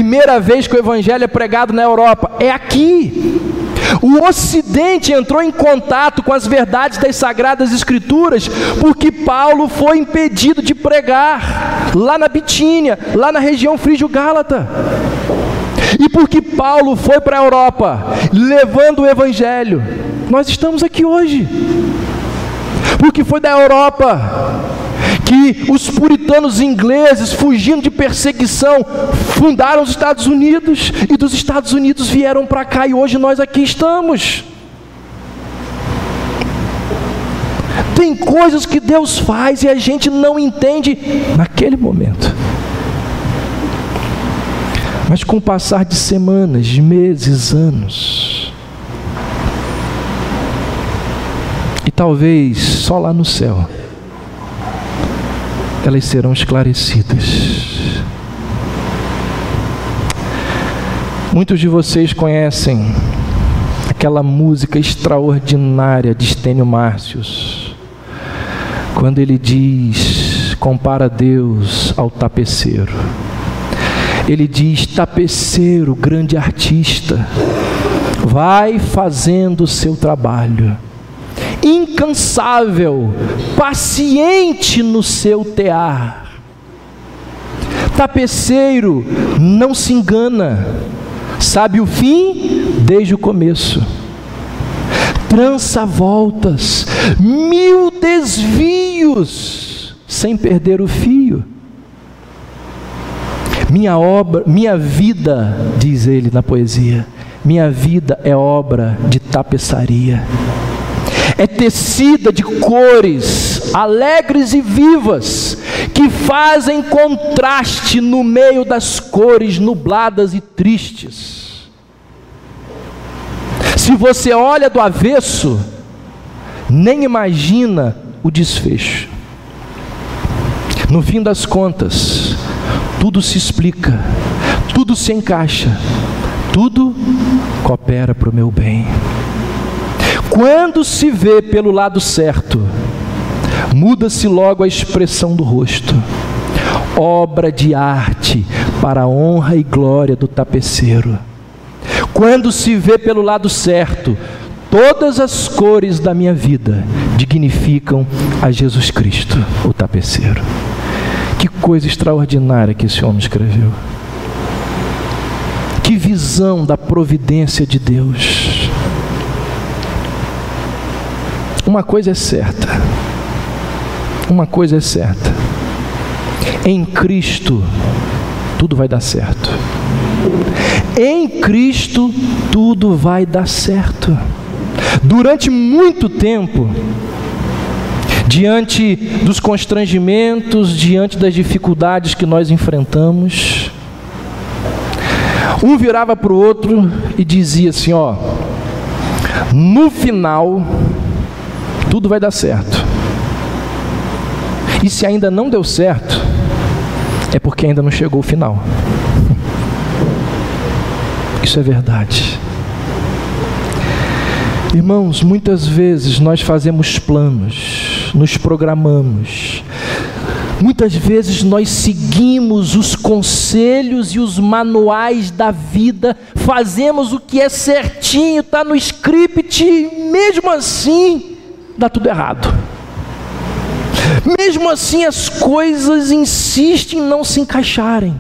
primeira vez que o Evangelho é pregado na Europa? É aqui. O Ocidente entrou em contato com as verdades das Sagradas Escrituras porque Paulo foi impedido de pregar lá na Bitínia, lá na região frígio-gálata. E porque Paulo foi para a Europa levando o Evangelho, nós estamos aqui hoje. Porque foi da Europa que os puritanos ingleses, fugindo de perseguição, fundaram os Estados Unidos, e dos Estados Unidos vieram para cá, e hoje nós aqui estamos. Tem coisas que Deus faz e a gente não entende naquele momento. Mas com o passar de semanas, de meses, anos, e talvez só lá no céu, elas serão esclarecidas. Muitos de vocês conhecem aquela música extraordinária de Estênio Márcios, quando ele diz, compara Deus ao tapeceiro. Ele diz: tapeceiro, grande artista, vai fazendo o seu trabalho, incansável, paciente no seu tear. Tapeceiro não se engana, sabe o fim desde o começo. Trança voltas, 1000 desvios, sem perder o fio. Minha vida, diz ele na poesia, minha vida é obra de tapeçaria. É tecida de cores alegres e vivas, que fazem contraste no meio das cores nubladas e tristes. Se você olha do avesso, nem imagina o desfecho. No fim das contas, tudo se explica, tudo se encaixa, tudo coopera para o meu bem. Quando se vê pelo lado certo, muda-se logo a expressão do rosto. Obra de arte para a honra e glória do tapeceiro. Quando se vê pelo lado certo, todas as cores da minha vida dignificam a Jesus Cristo, o tapeceiro. Que coisa extraordinária que esse homem escreveu. Que visão da providência de Deus. Uma coisa é certa. Uma coisa é certa. Em Cristo, tudo vai dar certo. Em Cristo, tudo vai dar certo. Durante muito tempo, diante dos constrangimentos, diante das dificuldades que nós enfrentamos, um virava para o outro e dizia assim: ó, no final, tudo vai dar certo. E se ainda não deu certo, é porque ainda não chegou o final. Isso é verdade. Irmãos, muitas vezes nós fazemos planos, nos programamos. Muitas vezes nós seguimos os conselhos e os manuais da vida, fazemos o que é certinho, está no script, e mesmo assim dá tudo errado. Mesmo assim as coisas insistem em não se encaixarem.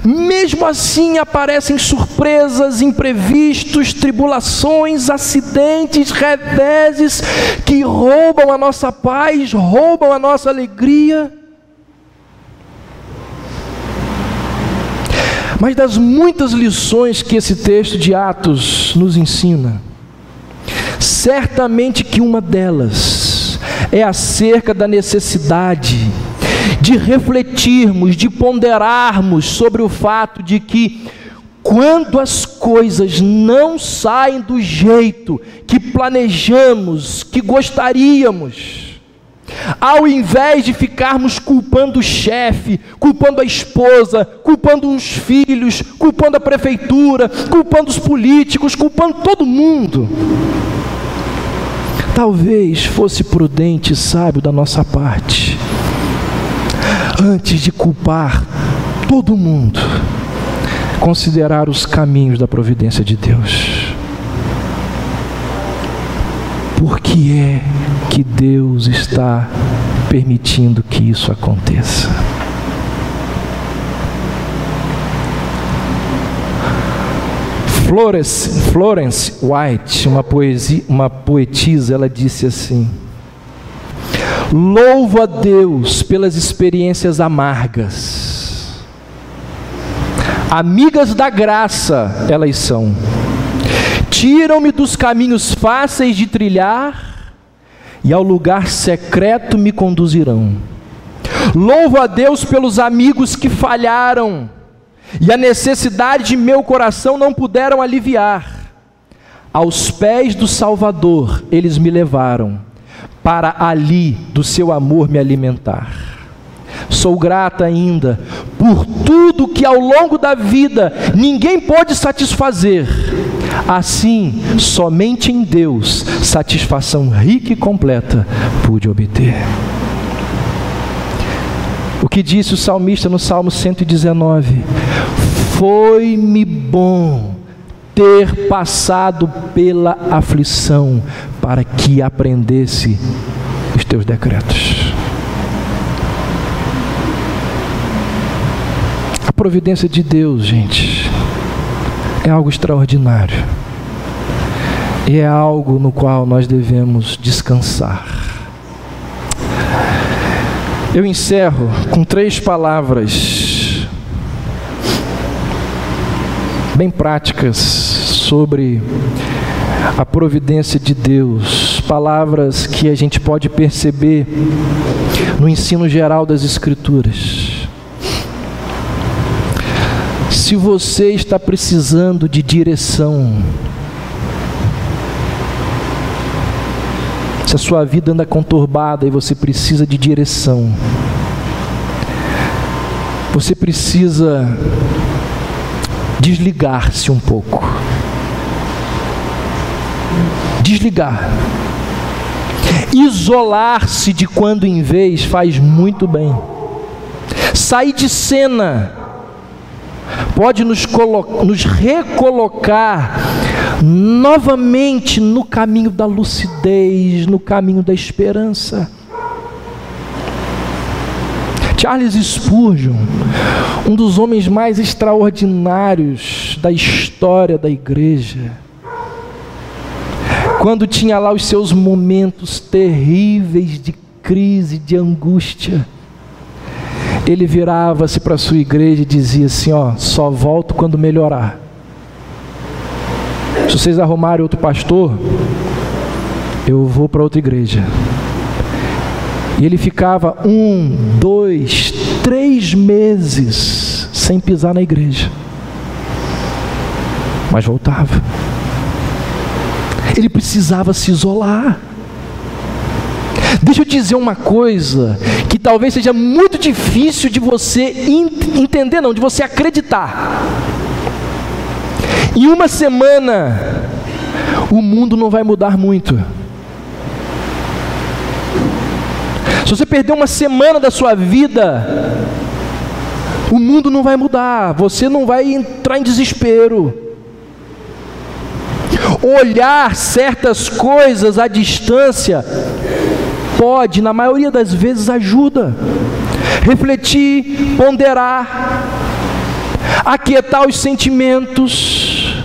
Mesmo assim aparecem surpresas, imprevistos, tribulações, acidentes, reveses que roubam a nossa paz, roubam a nossa alegria. Mas das muitas lições que esse texto de Atos nos ensina, certamente que uma delas é acerca da necessidade de refletirmos, de ponderarmos sobre o fato de que quando as coisas não saem do jeito que planejamos, que gostaríamos, ao invés de ficarmos culpando o chefe, culpando a esposa, culpando os filhos, culpando a prefeitura, culpando os políticos, culpando todo mundo, talvez fosse prudente e sábio da nossa parte, antes de culpar todo mundo, considerar os caminhos da providência de Deus. Por que é que Deus está permitindo que isso aconteça? Florence White, uma poetisa, ela disse assim: louvo a Deus pelas experiências amargas, amigas da graça elas são, tiram-me dos caminhos fáceis de trilhar e ao lugar secreto me conduzirão. Louvo a Deus pelos amigos que falharam e a necessidade de meu coração não puderam aliviar. Aos pés do Salvador eles me levaram, para ali do seu amor me alimentar. Sou grata ainda por tudo que ao longo da vida ninguém pôde satisfazer. Assim, somente em Deus, satisfação rica e completa pude obter. O que disse o salmista no Salmo 119? Foi-me bom ter passado pela aflição, para que aprendesse os teus decretos. A providência de Deus, gente, é algo extraordinário. E é algo no qual nós devemos descansar. Eu encerro com 3 palavras bem práticas sobre a providência de Deus, palavras que a gente pode perceber no ensino geral das Escrituras. Se você está precisando de direção, se a sua vida anda conturbada e você precisa de direção, você precisa desligar-se um pouco. Desligar. Isolar-se de quando em vez faz muito bem. Sair de cena pode nos recolocar novamente no caminho da lucidez, no caminho da esperança. Charles Spurgeon, um dos homens mais extraordinários da história da igreja, quando tinha lá os seus momentos terríveis de crise, de angústia, ele virava-se para a sua igreja e dizia assim: ó, só volto quando melhorar. Se vocês arrumarem outro pastor, eu vou para outra igreja. E ele ficava 1, 2, 3 meses sem pisar na igreja, mas voltava. Ele precisava se isolar. Deixa eu dizer uma coisa que talvez seja muito difícil de você entender, não, de você acreditar. Em uma semana, o mundo não vai mudar muito. Se você perder uma semana da sua vida, o mundo não vai mudar, você não vai entrar em desespero. Olhar certas coisas à distância pode, na maioria das vezes, ajuda. Refletir, ponderar, aquietar os sentimentos,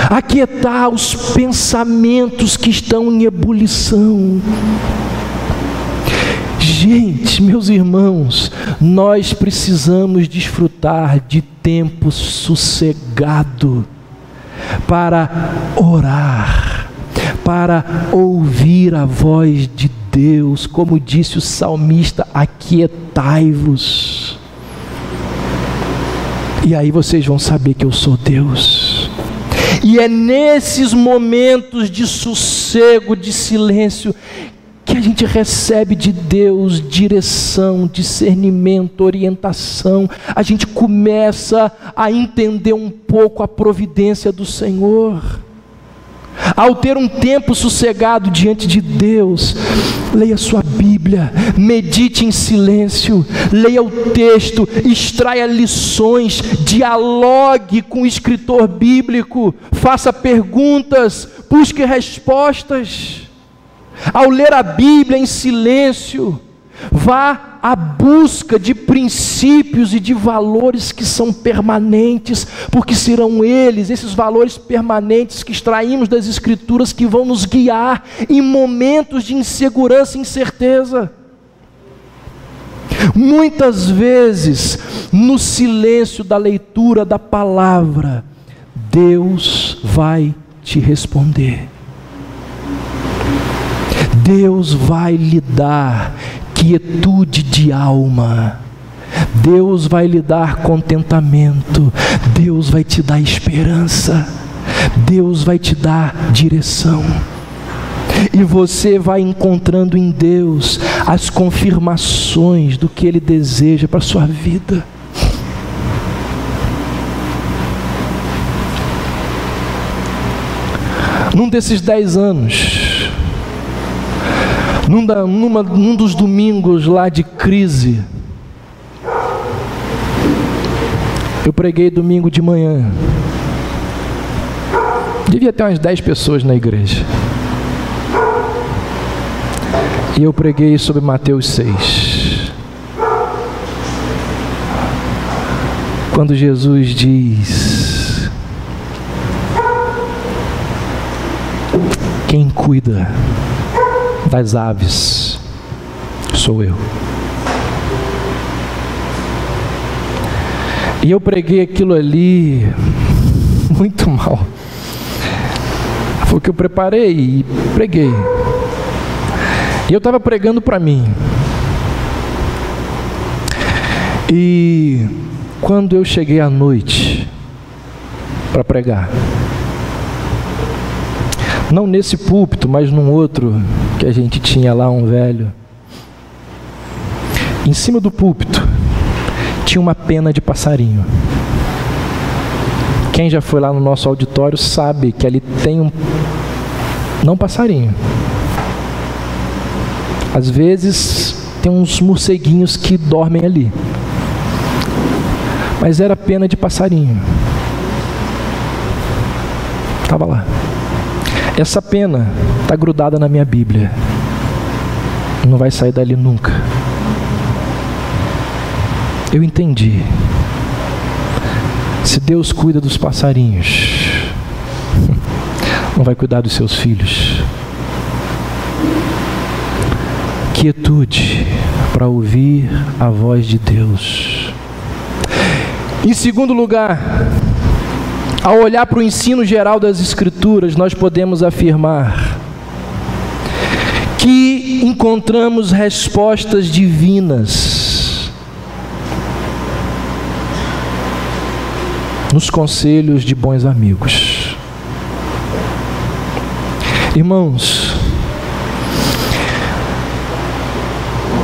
aquietar os pensamentos que estão em ebulição. Gente, meus irmãos, nós precisamos desfrutar de tempo sossegado para orar, para ouvir a voz de Deus, como disse o salmista: aquietai-vos. E aí vocês vão saber que eu sou Deus. E é nesses momentos de sossego, de silêncio, que a gente recebe de Deus direção, discernimento, orientação. A gente começa a entender um pouco a providência do Senhor. ao ter um tempo sossegado diante de Deus, leia sua Bíblia, medite em silêncio, leia o texto, extraia lições, dialogue com o escritor bíblico, faça perguntas, busque respostas. Ao ler a Bíblia em silêncio, vá à busca de princípios e de valores que são permanentes, porque serão eles, esses valores permanentes que extraímos das Escrituras, que vão nos guiar em momentos de insegurança e incerteza. Muitas vezes, no silêncio da leitura da palavra, Deus vai te responder. Deus vai lhe dar quietude de alma, Deus vai lhe dar contentamento, Deus vai te dar esperança, Deus vai te dar direção, e você vai encontrando em Deus as confirmações do que Ele deseja para a sua vida. Num desses 10 anos, num dos domingos lá de crise, eu preguei domingo de manhã. Devia ter umas 10 pessoas na igreja. E eu preguei sobre Mateus 6. Quando Jesus diz: quem cuida das aves sou eu. E eu preguei aquilo ali muito mal. Foi o que eu preparei e preguei. E eu estava pregando para mim. E quando eu cheguei à noite para pregar, não nesse púlpito, mas num outro que a gente tinha lá, um velho, em cima do púlpito tinha uma pena de passarinho. Quem já foi lá no nosso auditório sabe que ali tem não passarinho, às vezes tem uns morceguinhos que dormem ali, mas era pena de passarinho. Estava lá. Essa pena está grudada na minha Bíblia, não vai sair dali nunca. Eu entendi. Se Deus cuida dos passarinhos, não vai cuidar dos seus filhos. Quietude para ouvir a voz de Deus. Em segundo lugar, ao olhar para o ensino geral das Escrituras, nós podemos afirmar que encontramos respostas divinas nos conselhos de bons amigos. Irmãos,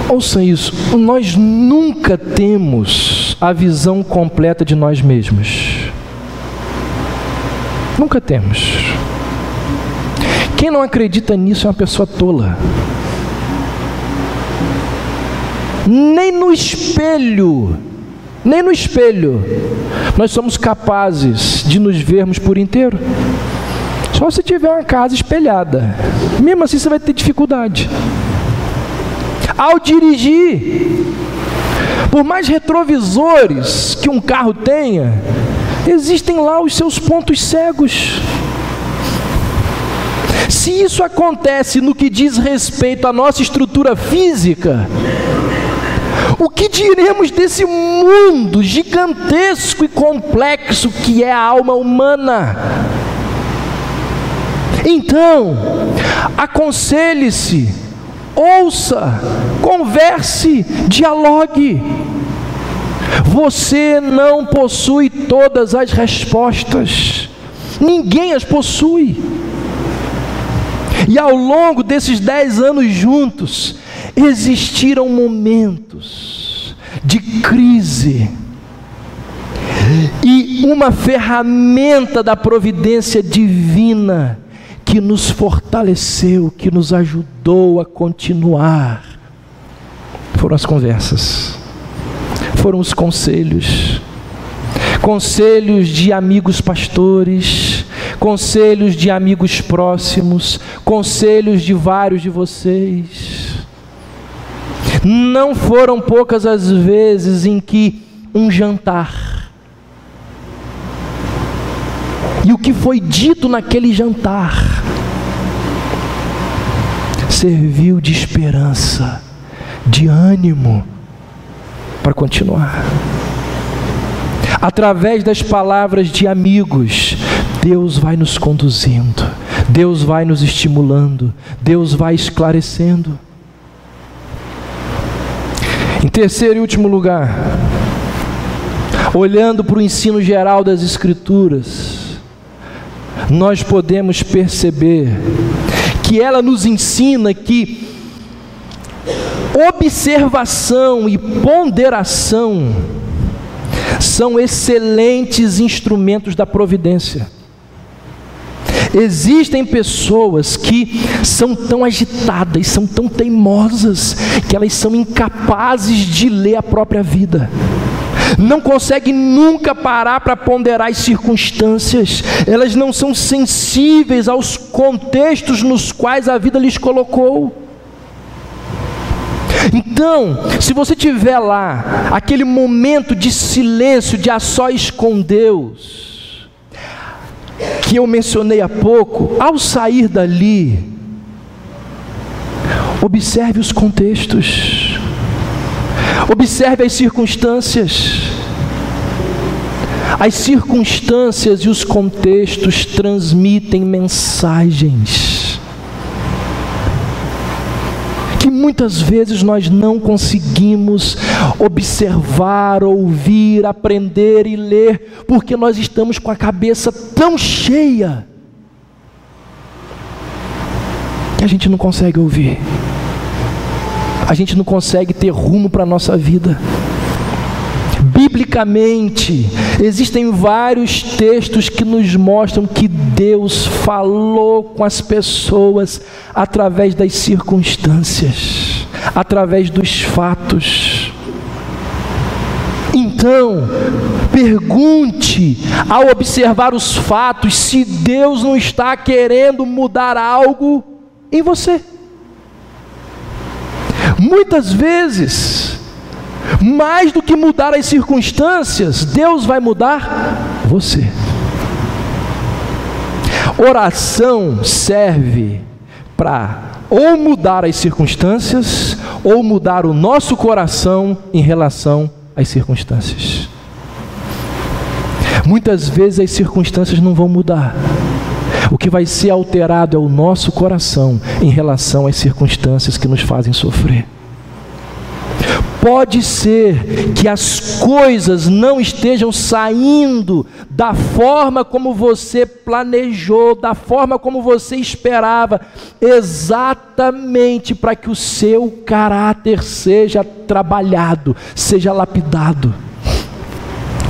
ouça isso, nós nunca temos a visão completa de nós mesmos. Nunca temos. Quem não acredita nisso é uma pessoa tola. Nem no espelho nós somos capazes de nos vermos por inteiro. Só se tiver uma casa espelhada. Mesmo assim você vai ter dificuldade. Ao dirigir, por mais retrovisores que um carro tenha, existem lá os seus pontos cegos. Se isso acontece no que diz respeito à nossa estrutura física, o que diremos desse mundo gigantesco e complexo que é a alma humana? Então, aconselhe-se, ouça, converse, dialogue. Você não possui todas as respostas, ninguém as possui. E ao longo desses 10 anos juntos, existiram momentos de crise, e uma ferramenta da providência divina que nos fortaleceu, que nos ajudou a continuar, foram as conversas, foram os conselhos. Conselhos de amigos pastores, conselhos de amigos próximos, conselhos de vários de vocês. Não foram poucas as vezes em que um jantar, e o que foi dito naquele jantar serviu de esperança, de ânimo para continuar. Através das palavras de amigos, Deus vai nos conduzindo, Deus vai nos estimulando, Deus vai esclarecendo. Em terceiro e último lugar, olhando para o ensino geral das Escrituras, nós podemos perceber que ela nos ensina que observação e ponderação são excelentes instrumentos da providência. Existem pessoas que são tão agitadas, são tão teimosas, que elas são incapazes de ler a própria vida. Não conseguem nunca parar para ponderar as circunstâncias. Elas não são sensíveis aos contextos nos quais a vida lhes colocou. Então, se você tiver lá aquele momento de silêncio, de a sós com Deus, que eu mencionei há pouco, ao sair dali, observe os contextos, observe as circunstâncias. As circunstâncias e os contextos transmitem mensagens que muitas vezes nós não conseguimos observar, ouvir, aprender e ler, porque nós estamos com a cabeça tão cheia que a gente não consegue ouvir, a gente não consegue ter rumo para a nossa vida. Biblicamente, existem vários textos que nos mostram que Deus falou com as pessoas através das circunstâncias, através dos fatos. Então, pergunte ao observar os fatos se Deus não está querendo mudar algo em você. Muitas vezes, mais do que mudar as circunstâncias, Deus vai mudar você. Oração serve para ou mudar as circunstâncias, ou mudar o nosso coração em relação às circunstâncias. Muitas vezes as circunstâncias não vão mudar. O que vai ser alterado é o nosso coração em relação às circunstâncias que nos fazem sofrer. Pode ser que as coisas não estejam saindo da forma como você planejou, da forma como você esperava, exatamente para que o seu caráter seja trabalhado, seja lapidado.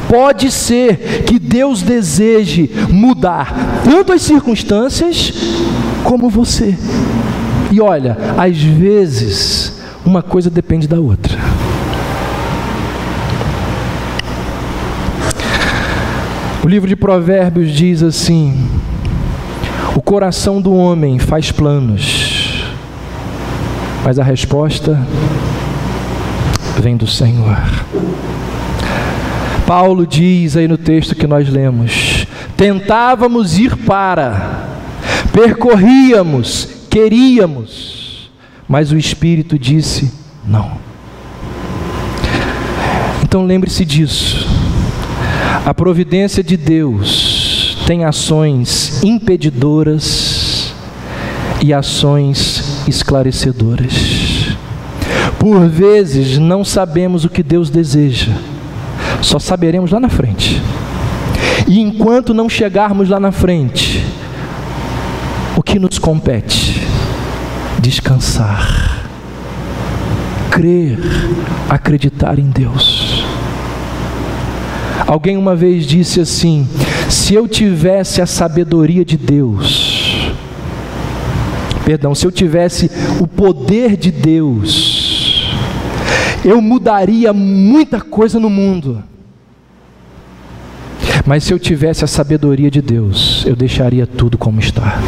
Pode ser que Deus deseje mudar tanto as circunstâncias como você. E olha, às vezes uma coisa depende da outra. O livro de Provérbios diz assim: o coração do homem faz planos, mas a resposta vem do Senhor. Paulo diz aí no texto que nós lemos: tentávamos ir para, percorríamos, queríamos, mas o Espírito disse não. Então lembre-se disso. A providência de Deus tem ações impedidoras e ações esclarecedoras. Por vezes não sabemos o que Deus deseja, só saberemos lá na frente. E enquanto não chegarmos lá na frente, o que nos compete? Descansar, crer, acreditar em Deus. Alguém uma vez disse assim: se eu tivesse a sabedoria de Deus, Perdão, se eu tivesse o poder de Deus, eu mudaria muita coisa no mundo. Mas se eu tivesse a sabedoria de Deus, eu deixaria tudo como está.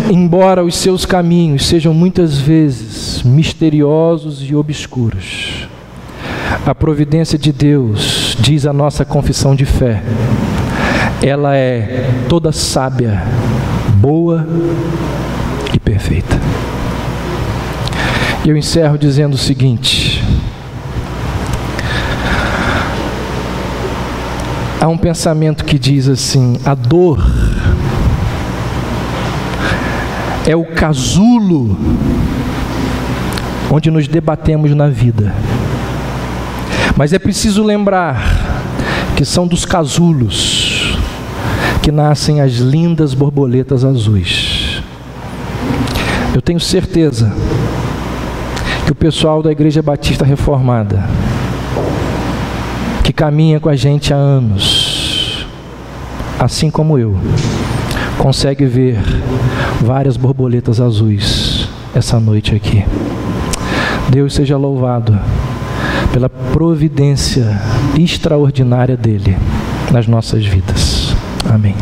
Embora os seus caminhos sejam muitas vezes misteriosos e obscuros, a providência de Deus, diz a nossa confissão de fé, ela é toda sábia, boa e perfeita. E eu encerro dizendo o seguinte: há um pensamento que diz assim: a dor é o casulo onde nos debatemos na vida. Mas é preciso lembrar que são dos casulos que nascem as lindas borboletas azuis. Eu tenho certeza que o pessoal da Igreja Batista Reformada, que caminha com a gente há anos, assim como eu, consegue ver várias borboletas azuis essa noite aqui. Deus seja louvado pela providência extraordinária dele nas nossas vidas. Amém.